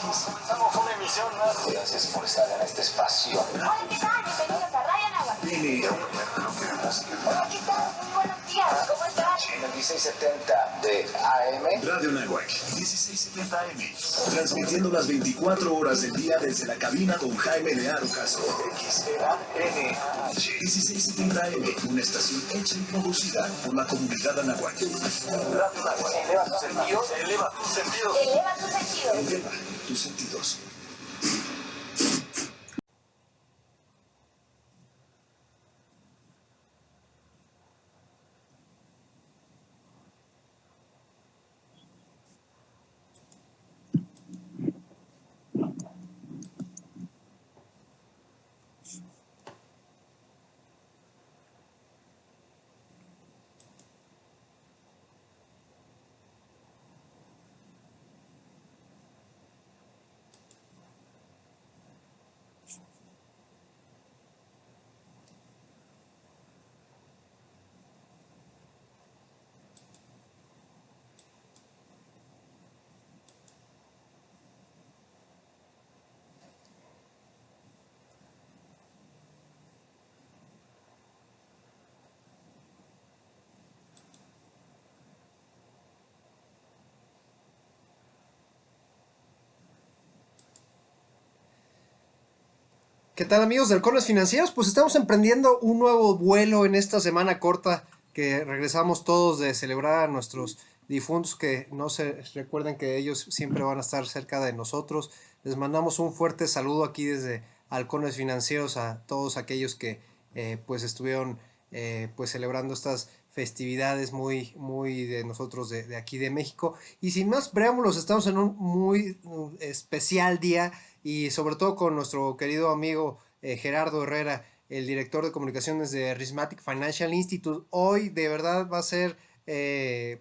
Comenzamos una emisión más. Gracias por estar en este espacio. Hola, ¿qué tal? Bienvenidos a Radio Anáhuac. Hola, ¿qué tal? Muy buenos días, ¿cómo están? En el 1670 de AM. Radio Anáhuac, 1670 AM. Transmitiendo las 24 horas del día desde la cabina con Jaime Learo Castro. XEANH 1670 AM, una estación hecha y producida por la comunidad Anáhuac. Radio Anáhuac, eleva tus sentidos. Eleva tus sentidos. Eleva tus sentidos. Eleva tus sentidos. ¿Qué tal, amigos de Halcones Financieros? Pues estamos emprendiendo un nuevo vuelo en esta semana corta que regresamos todos de celebrar a nuestros difuntos, que no se recuerden que ellos siempre van a estar cerca de nosotros. Les mandamos un fuerte saludo aquí desde Halcones Financieros a todos aquellos que pues estuvieron pues celebrando estas festividades muy de nosotros de aquí de México. Y sin más preámbulos, estamos en un muy especial día, y sobre todo con nuestro querido amigo Gerardo Herrera, el director de comunicaciones de Rismatic Financial Institute. Hoy de verdad va a ser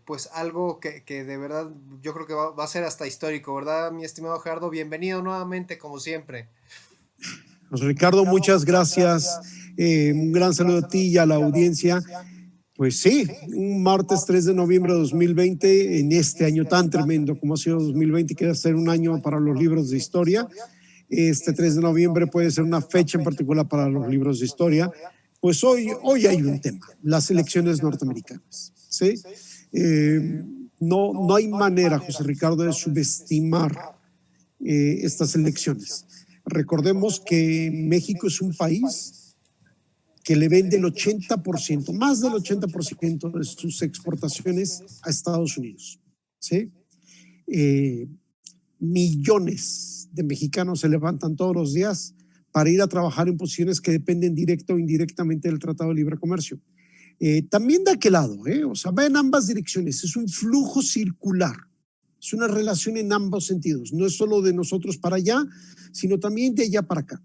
pues algo que de verdad yo creo que va a ser hasta histórico, ¿verdad, mi estimado Gerardo? Bienvenido nuevamente, como siempre. José Ricardo, muchas gracias. Un gran saludo a ti y a la audiencia. Pues sí, un martes 3 de noviembre de 2020, en este año tan tremendo como ha sido 2020, que va a ser un año para los libros de historia. Este 3 de noviembre puede ser una fecha en particular para los libros de historia. Pues hoy hay un tema, las elecciones norteamericanas. ¿Sí? No hay manera, José Ricardo, de subestimar estas elecciones. Recordemos que México es un país que le vende el 80%, más del 80% de sus exportaciones a Estados Unidos. ¿Sí? Millones de mexicanos se levantan todos los días para ir a trabajar en posiciones que dependen directa o indirectamente del Tratado de Libre Comercio. También de aquel lado, o sea, va en ambas direcciones, es un flujo circular, es una relación en ambos sentidos, no es solo de nosotros para allá, sino también de allá para acá.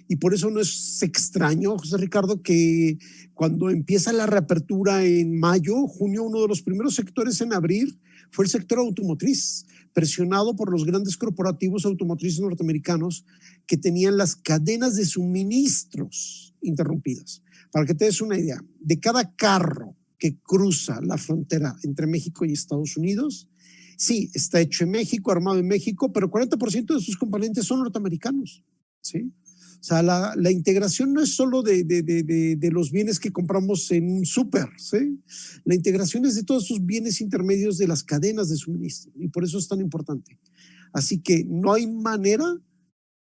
Y por eso no es extraño, José Ricardo, que cuando empieza la reapertura en mayo, junio, uno de los primeros sectores en abrir fue el sector automotriz, presionado por los grandes corporativos automotrices norteamericanos que tenían las cadenas de suministros interrumpidas. Para que te des una idea, de cada carro que cruza la frontera entre México y Estados Unidos, sí, está hecho en México, armado en México, pero 40% de sus componentes son norteamericanos, ¿sí? O sea, la integración no es solo de los bienes que compramos en un súper, ¿sí? La integración es de todos esos bienes intermedios de las cadenas de suministro, y por eso es tan importante. Así que no hay manera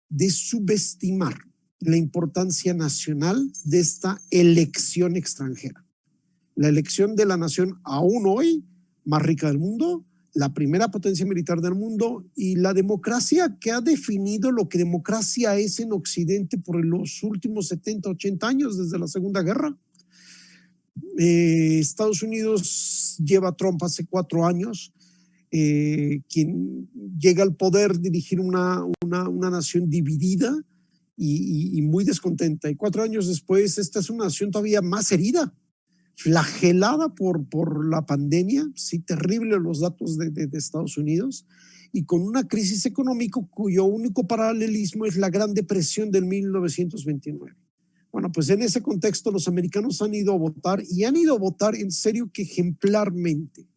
de subestimar la importancia nacional de esta elección extranjera. La elección de la nación aún hoy más rica del mundo, la primera potencia militar del mundo, y la democracia que ha definido lo que democracia es en Occidente por los últimos 70, 80 años, desde la Segunda Guerra. Estados Unidos lleva a Trump hace 4 años, quien llega al poder dirigir una nación dividida y muy descontenta. Y 4 años después, esta es una nación todavía más herida, flagelada por la pandemia, sí, terrible los datos de Estados Unidos, y con una crisis económica cuyo único paralelismo es la Gran Depresión del 1929. Bueno, pues en ese contexto los americanos han ido a votar, y han ido a votar en serio que ejemplarmente,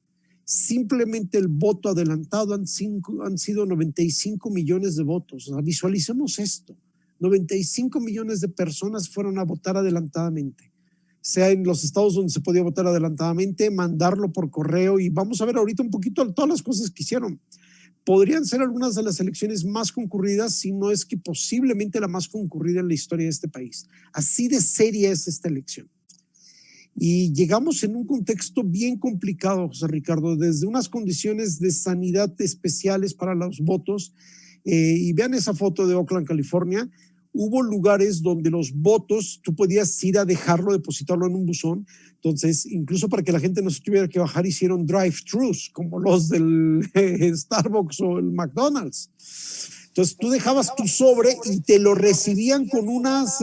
Simplemente el voto adelantado han sido 95 millones de votos. O sea, visualicemos esto. 95 millones de personas fueron a votar adelantadamente. Sea en los estados donde se podía votar adelantadamente, mandarlo por correo, y vamos a ver ahorita un poquito todas las cosas que hicieron. Podrían ser algunas de las elecciones más concurridas, si no es que posiblemente la más concurrida en la historia de este país. Así de seria es esta elección. Y llegamos en un contexto bien complicado, José Ricardo, desde unas condiciones de sanidad especiales para los votos. Y vean esa foto de Oakland, California. Hubo lugares donde los votos, tú podías ir a dejarlo, depositarlo en un buzón. Entonces, incluso para que la gente no se tuviera que bajar, hicieron drive-thrus, como los del Starbucks o el McDonald's. Entonces, tú dejabas tu sobre y te lo recibían con unas,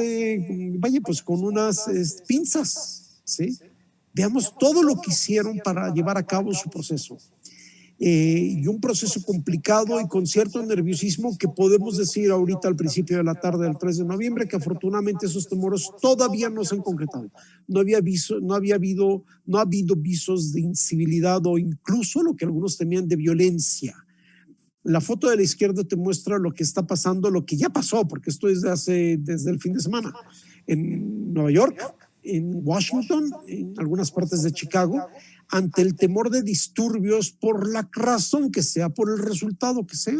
con unas pinzas, ¿sí? Veamos todo lo que hicieron para llevar a cabo su proceso. Y un proceso complicado y con cierto nerviosismo, que podemos decir ahorita al principio de la tarde del 3 de noviembre que afortunadamente esos temores todavía no se han concretado. No ha habido visos de incivilidad o incluso lo que algunos temían de violencia. La foto de la izquierda te muestra lo que está pasando, lo que ya pasó, porque esto es desde el fin de semana, en Nueva York, en Washington, en algunas partes de Chicago, ante el temor de disturbios por la razón que sea, por el resultado que sea.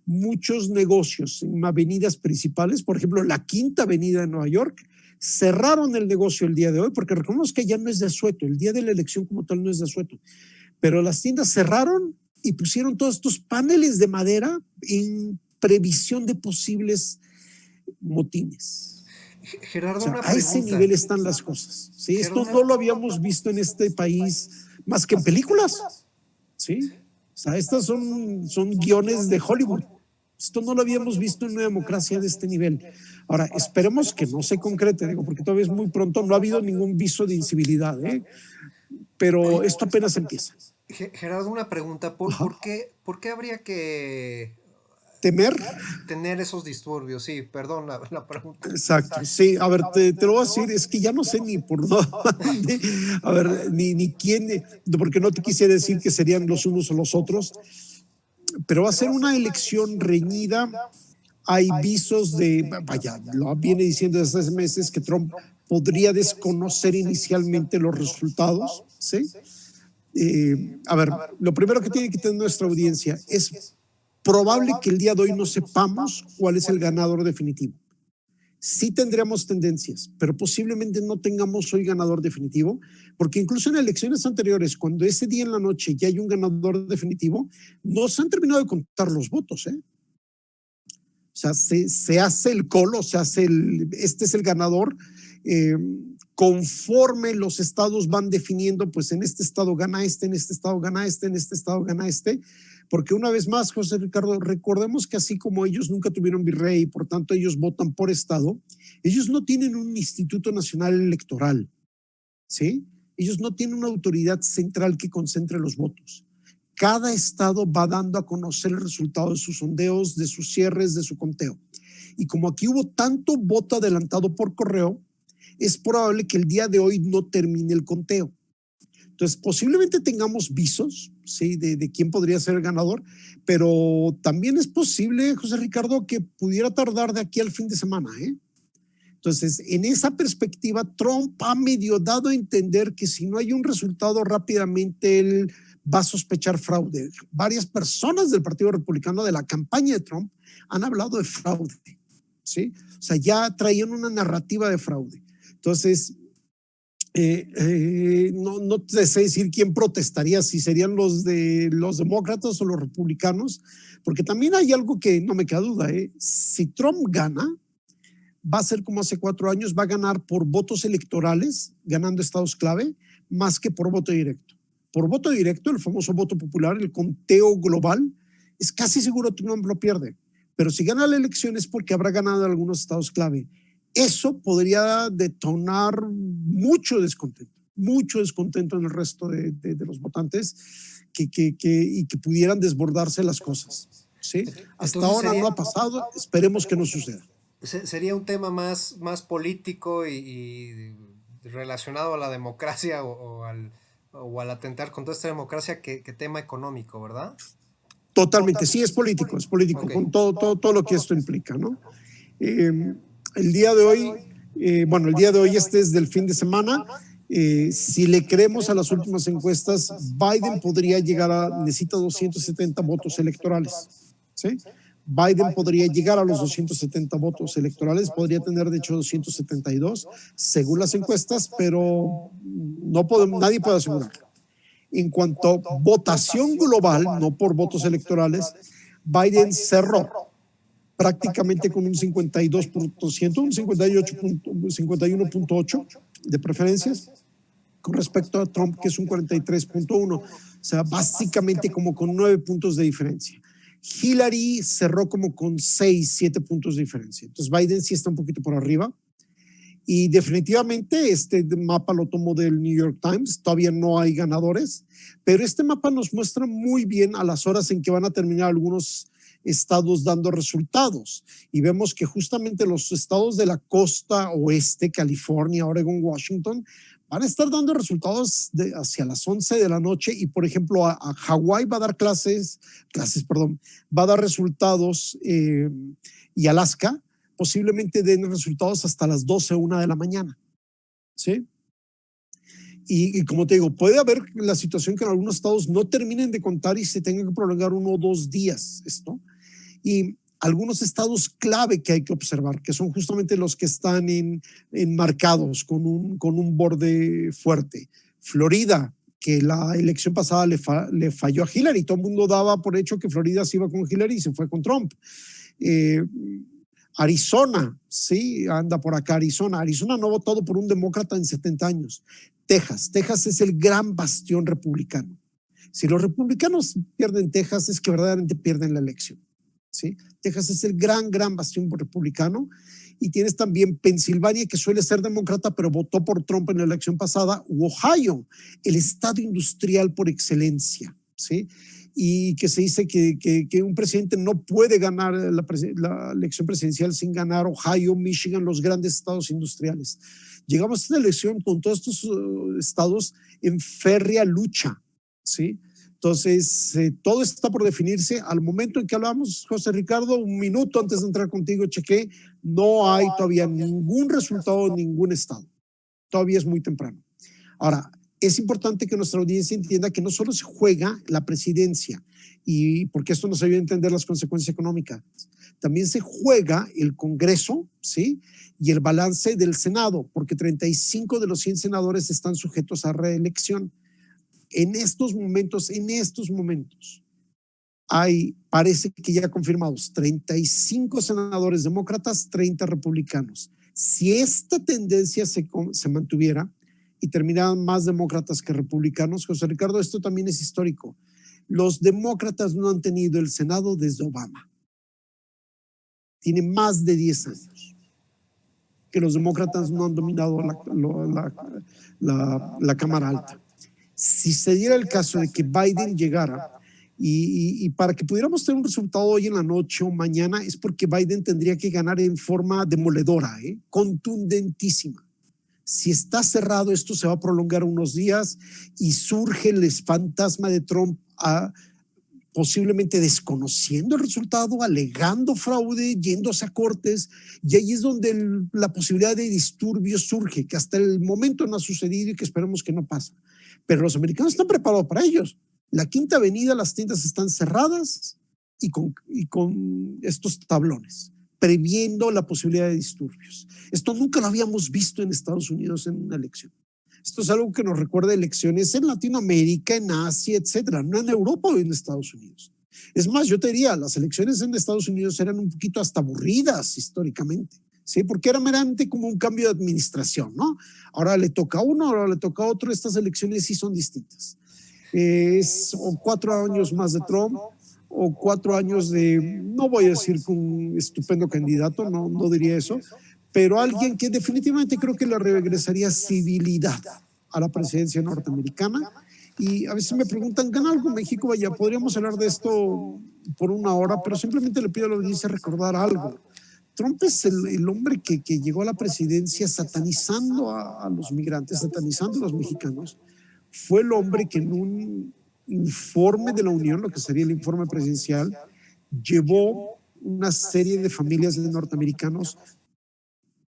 Muchos negocios en avenidas principales, por ejemplo, la Quinta Avenida de Nueva York, cerraron el negocio el día de hoy, porque recordemos que ya no es de asueto, el día de la elección como tal no es de asueto, pero las tiendas cerraron y pusieron todos estos paneles de madera en previsión de posibles motines. Gerardo, O sea, una a ese pregunta. nivel están las cosas. ¿Sí? Esto no lo habíamos visto en este país más que en películas. ¿Sí? O sea, estas son guiones de Hollywood. Esto no lo habíamos visto en una democracia de este nivel. Ahora, esperemos que no se concrete, digo, porque todavía es muy pronto, no ha habido ningún viso de incivilidad, pero esto apenas empieza. Gerardo, una pregunta. ¿Por qué habría que ¿Temer? tener esos disturbios? Sí, perdón la pregunta. Exacto, sí, a ver, te lo voy a decir, es que ya no sé ni por dónde, a ver, ni quién, porque no te quisiera decir que serían los unos o los otros, pero va a ser una elección reñida. Hay visos lo viene diciendo desde hace meses, que Trump podría desconocer inicialmente los resultados, ¿sí? A ver, lo primero que tiene que tener nuestra audiencia es probable que el día de hoy no sepamos cuál es el ganador definitivo. Sí tendríamos tendencias, pero posiblemente no tengamos hoy ganador definitivo, porque incluso en elecciones anteriores, cuando ese día en la noche ya hay un ganador definitivo, no se han terminado de contar los votos, O sea, se hace el colo, este es el ganador, conforme los estados van definiendo, pues en este estado gana este, en este estado gana este, en este estado gana este, porque una vez más, José Ricardo, recordemos que así como ellos nunca tuvieron virrey, por tanto ellos votan por estado, ellos no tienen un Instituto Nacional Electoral, ¿sí? Ellos no tienen una autoridad central que concentre los votos. Cada estado va dando a conocer el resultado de sus sondeos, de sus cierres, de su conteo. Y como aquí hubo tanto voto adelantado por correo, es probable que el día de hoy no termine el conteo. Entonces, posiblemente tengamos visos, ¿sí? de quién podría ser el ganador, pero también es posible, José Ricardo, que pudiera tardar de aquí al fin de semana, Entonces, en esa perspectiva, Trump ha medio dado a entender que si no hay un resultado rápidamente, él va a sospechar fraude. Varias personas del Partido Republicano, de la campaña de Trump, han hablado de fraude, ¿sí? O sea, ya traían una narrativa de fraude. Entonces, no te sé decir quién protestaría, si serían los demócratas o los republicanos, porque también hay algo que no me queda duda, si Trump gana, va a ser como hace 4 años, va a ganar por votos electorales, ganando estados clave, más que por voto directo. Por voto directo, el famoso voto popular, el conteo global, es casi seguro que Trump lo pierde, pero si gana la elección es porque habrá ganado algunos estados clave. Eso podría detonar mucho descontento en el resto de los votantes y que pudieran desbordarse las cosas, ¿sí? Hasta Entonces ahora no ha pasado, esperemos que no suceda. Sería un tema más político y relacionado a la democracia o al o al atentar contra esta democracia que tema económico, ¿verdad? Totalmente, sí, es político, Ok. con todo lo que esto implica, ¿no? El día de hoy, el día de hoy, este es del fin de semana. Si le creemos a las últimas encuestas, Biden podría llegar necesita 270 votos electorales, ¿sí? Biden podría llegar a los 270 votos electorales, podría tener de hecho 272 según las encuestas, pero nadie puede asegurarlo. En cuanto a votación global, no por votos electorales, Biden cerró prácticamente con un 52%, un 51.8% de preferencias, con respecto a Trump, que es un 43.1%, o sea, básicamente como con 9 puntos de diferencia. Hillary cerró como con 6, 7 puntos de diferencia. Entonces Biden sí está un poquito por arriba. Y definitivamente este mapa lo tomo del New York Times, todavía no hay ganadores, pero este mapa nos muestra muy bien a las horas en que van a terminar algunos estados dando resultados. Y vemos que justamente los estados de la costa oeste, California, Oregon, Washington, van a estar dando resultados hacia las 11 de la noche y, por ejemplo, a Hawái va a dar va a dar resultados y Alaska posiblemente den resultados hasta las 12 o 1 de la mañana, ¿sí? Y como te digo, puede haber la situación que en algunos estados no terminen de contar y se tengan que prolongar 1 o 2 días esto. Y algunos estados clave que hay que observar, que son justamente los que están enmarcados con un borde fuerte. Florida, que la elección pasada le falló a Hillary. Todo el mundo daba por hecho que Florida se iba con Hillary y se fue con Trump. Arizona, sí, anda por acá Arizona. Arizona no ha votado por un demócrata en 70 años. Texas es el gran bastión republicano. Si los republicanos pierden Texas, es que verdaderamente pierden la elección, ¿sí? Texas es el gran bastión republicano. Y tienes también Pensilvania, que suele ser demócrata, pero votó por Trump en la elección pasada. Ohio, el estado industrial por excelencia, ¿sí? Y que se dice que un presidente no puede ganar la elección presidencial sin ganar Ohio, Michigan, los grandes estados industriales. Llegamos a esta elección con todos estos estados en férrea lucha, ¿sí? Entonces, todo está por definirse. Al momento en que hablamos, José Ricardo, un minuto antes de entrar contigo, chequé, no hay todavía ningún resultado en ningún estado. Todavía es muy temprano. Ahora, es importante que nuestra audiencia entienda que no solo se juega la presidencia, y porque esto nos ayuda a entender las consecuencias económicas, también se juega el Congreso, ¿sí? Y el balance del Senado, porque 35 de los 100 senadores están sujetos a reelección. En estos momentos, parece que ya confirmados 35 senadores demócratas, 30 republicanos. Si esta tendencia se mantuviera y terminaran más demócratas que republicanos, José Ricardo, esto también es histórico. Los demócratas no han tenido el Senado desde Obama. Tiene más de 10 años que los demócratas no han dominado la Cámara Alta. Si se diera el caso de que Biden llegara y para que pudiéramos tener un resultado hoy en la noche o mañana, es porque Biden tendría que ganar en forma demoledora, contundentísima. Si está cerrado, esto se va a prolongar unos días y surge el fantasma de Trump posiblemente desconociendo el resultado, alegando fraude, yéndose a cortes, y ahí es donde la posibilidad de disturbios surge, que hasta el momento no ha sucedido y que esperemos que no pase. Pero los americanos están preparados para ellos. La Quinta Avenida, las tiendas están cerradas y con estos tablones, previendo la posibilidad de disturbios. Esto nunca lo habíamos visto en Estados Unidos en una elección. Esto es algo que nos recuerda elecciones en Latinoamérica, en Asia, etcétera, no en Europa o en Estados Unidos. Es más, yo te diría, las elecciones en Estados Unidos eran un poquito hasta aburridas históricamente, ¿sí? Porque era meramente como un cambio de administración, ¿no? Ahora le toca a uno, ahora le toca a otro. Estas elecciones sí son distintas. Es 4 años más de Trump o 4 años de, no voy a decir con un estupendo candidato, no diría eso, pero alguien que definitivamente creo que le regresaría civilidad a la presidencia norteamericana. Y a veces me preguntan, ¿gana algo México? Vaya, podríamos hablar de esto por 1 hora, pero simplemente le pido a la audiencia recordar algo. Trump es el hombre que llegó a la presidencia satanizando a los migrantes, satanizando a los mexicanos, fue el hombre que en un informe de la Unión, lo que sería el informe presidencial, llevó una serie de familias de norteamericanos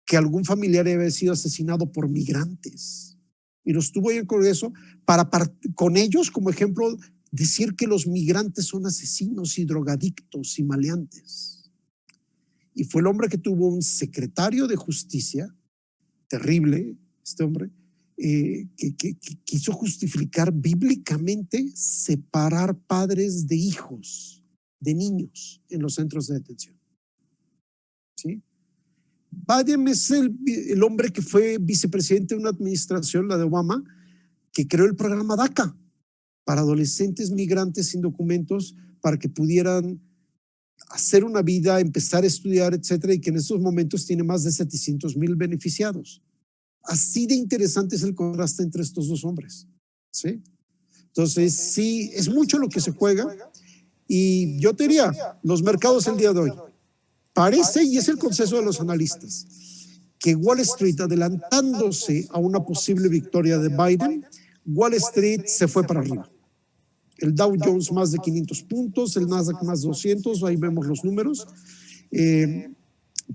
que algún familiar había sido asesinado por migrantes. Y los tuvo ahí en el Congreso para con ellos, como ejemplo, decir que los migrantes son asesinos y drogadictos y maleantes. Y fue el hombre que tuvo un secretario de justicia, terrible, este hombre, que quiso justificar bíblicamente separar padres de hijos, de niños en los centros de detención. ¿Sí? Biden es el hombre que fue vicepresidente de una administración, la de Obama, que creó el programa DACA para adolescentes migrantes sin documentos para que pudieran hacer una vida, empezar a estudiar, etcétera, y que en estos momentos tiene más de 700,000 beneficiados. Así de interesante es el contraste entre estos dos hombres. ¿Sí? Entonces, sí, es mucho lo que se juega. Y yo te diría, los mercados el día de hoy, parece, y es el consenso de los analistas, que Wall Street, adelantándose a una posible victoria de Biden, Wall Street se fue para arriba. El Dow Jones más de 500 puntos, el Nasdaq más 200, ahí vemos los números.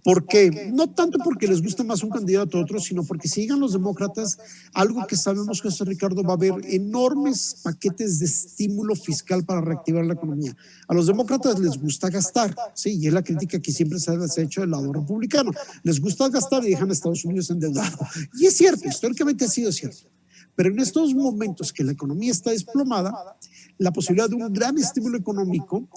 ¿Por qué? No tanto porque les gusta más un candidato a otro, sino porque si llegan los demócratas, algo que sabemos, José Ricardo, va a haber enormes paquetes de estímulo fiscal para reactivar la economía. A los demócratas les gusta gastar, sí, y es la crítica que siempre se ha hecho del lado republicano. Les gusta gastar y dejan a Estados Unidos endeudado. Y es cierto, históricamente ha sido cierto. Pero en estos momentos que la economía está desplomada, la posibilidad de un gran estímulo económico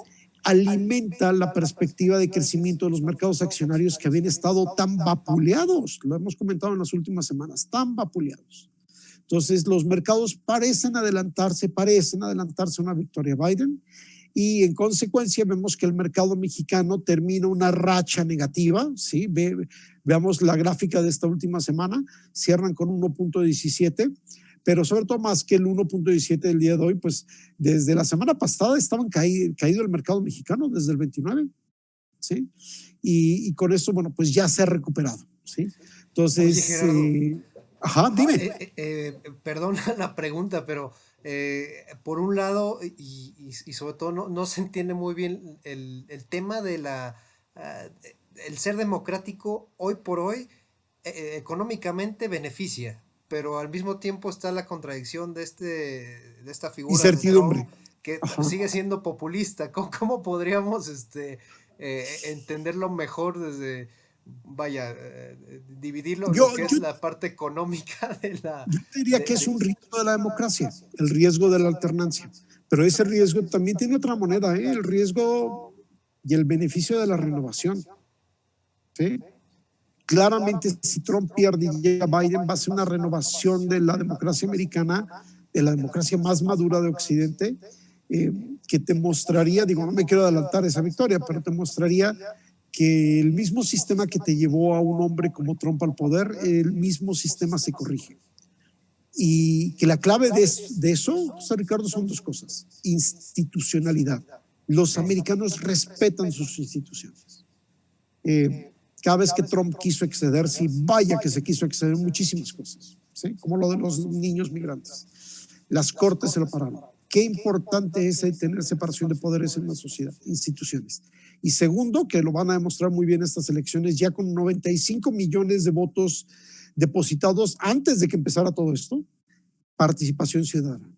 alimenta la perspectiva de crecimiento de los mercados accionarios que habían estado tan vapuleados, lo hemos comentado en las últimas semanas, tan vapuleados. Entonces los mercados parecen adelantarse a una victoria Biden y en consecuencia vemos que el mercado mexicano termina una racha negativa, ¿sí? Veamos la gráfica de esta última semana, cierran con 1.17, pero sobre todo más que el 1.17 del día de hoy, pues desde la semana pasada estaban caído el mercado mexicano, desde el 29, ¿sí? Y con eso, bueno, pues ya se ha recuperado, ¿sí? Entonces, Oye, ajá, dime. Perdona la pregunta, pero por un lado, y sobre todo no se entiende muy bien el tema de el ser democrático hoy por hoy económicamente beneficia, pero al mismo tiempo está la contradicción de esta figura de Incertidumbre. Trump que Ajá. sigue siendo populista. ¿Cómo podríamos entenderlo mejor desde, vaya, dividirlo lo que es la parte económica de la... Yo diría que es un riesgo de la democracia, el riesgo de la alternancia, pero ese riesgo también tiene otra moneda, el riesgo y el beneficio de la renovación. ¿Sí? Claramente, si Trump pierde y llega Biden, va a ser una renovación de la democracia americana, de la democracia más madura de Occidente, que te mostraría, digo, no me quiero adelantar esa victoria, pero te mostraría que el mismo sistema que te llevó a un hombre como Trump al poder, el mismo sistema se corrige. Y que la clave de eso, José Ricardo, son dos cosas. Institucionalidad. Los americanos respetan sus instituciones. Cada vez que Trump quiso excederse, y vaya que se quiso exceder en muchísimas cosas, ¿sí? Como lo de los niños migrantes. Las cortes se lo pararon. Qué importante es tener separación de poderes en una sociedad, instituciones. Y segundo, que lo van a demostrar muy bien estas elecciones, ya con 95 millones de votos depositados antes de que empezara todo esto, participación ciudadana.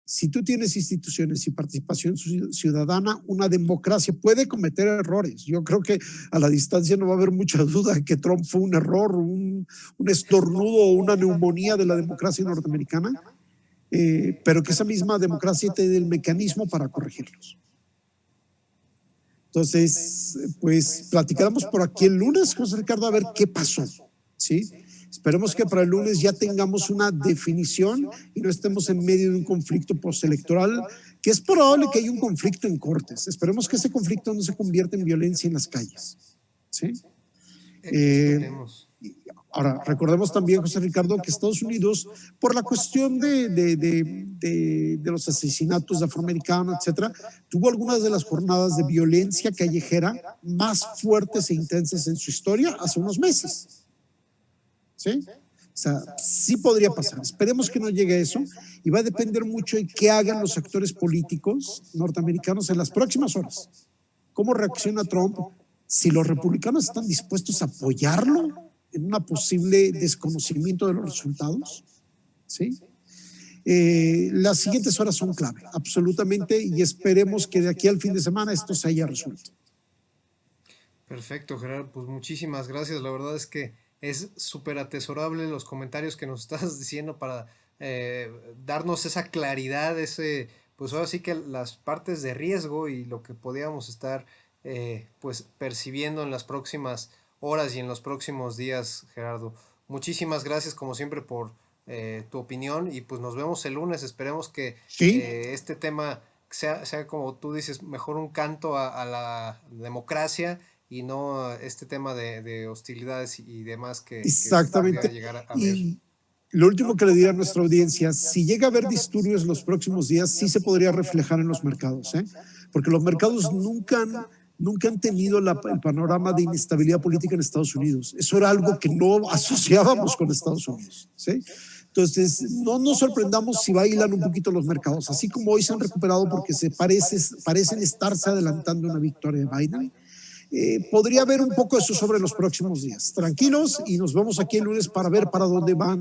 Si tú tienes instituciones y participación ciudadana, una democracia puede cometer errores. Yo creo que a la distancia no va a haber mucha duda de que Trump fue un error, un estornudo o una neumonía de la democracia norteamericana, pero que esa misma democracia tiene el mecanismo para corregirlos. Entonces, pues platicaremos por aquí el lunes, José Ricardo, a ver qué pasó, ¿sí? Esperemos que para el lunes ya tengamos una definición y no estemos en medio de un conflicto postelectoral, que es probable que haya un conflicto en cortes. Esperemos que ese conflicto no se convierta en violencia en las calles, ¿sí? Ahora, recordemos también, José Ricardo, que Estados Unidos, por la cuestión de los asesinatos de afroamericanos, etcétera, tuvo algunas de las jornadas de violencia callejera más fuertes e intensas en su historia hace unos meses. ¿Sí? sea, sí podría pasar. Esperemos que no llegue a eso y va a depender mucho de qué hagan los actores políticos norteamericanos en las próximas horas. ¿Cómo reacciona Trump? Si los republicanos están dispuestos a apoyarlo en un posible desconocimiento de los resultados, ¿sí? Las siguientes horas son clave, absolutamente, y esperemos que de aquí al fin de semana esto se haya resuelto. Perfecto, Gerardo, pues muchísimas gracias. La verdad es que es súper atesorable los comentarios que nos estás diciendo para darnos esa claridad, pues ahora sí que las partes de riesgo y lo que podíamos estar pues percibiendo en las próximas horas y en los próximos días, Gerardo. Muchísimas gracias como siempre por tu opinión y pues nos vemos el lunes. Esperemos que Sí, este tema sea como tú dices, mejor un canto a la democracia y no este tema de hostilidades y demás que se pudiera exactamente. llegar a ver. Y lo último que le diré a nuestra audiencia, si llega a haber disturbios los próximos días, sí se podría reflejar en los mercados, ¿eh? Porque los mercados nunca han tenido el panorama de inestabilidad política en Estados Unidos. Eso era algo que no asociábamos con Estados Unidos, ¿sí? Entonces, no nos sorprendamos si bailan un poquito los mercados, así como hoy se han recuperado porque parecen estarse adelantando una victoria de Biden. Podría haber un poco eso sobre los próximos días. Tranquilos y nos vemos aquí el lunes para ver para dónde van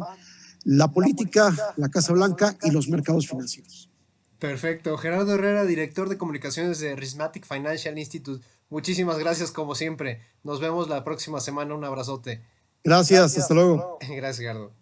la política, la Casa Blanca y los mercados financieros. Perfecto. Gerardo Herrera, director de comunicaciones de Rismatic Financial Institute. Muchísimas gracias como siempre. Nos vemos la próxima semana. Un abrazote. Gracias, hasta luego. Gracias, Gerardo.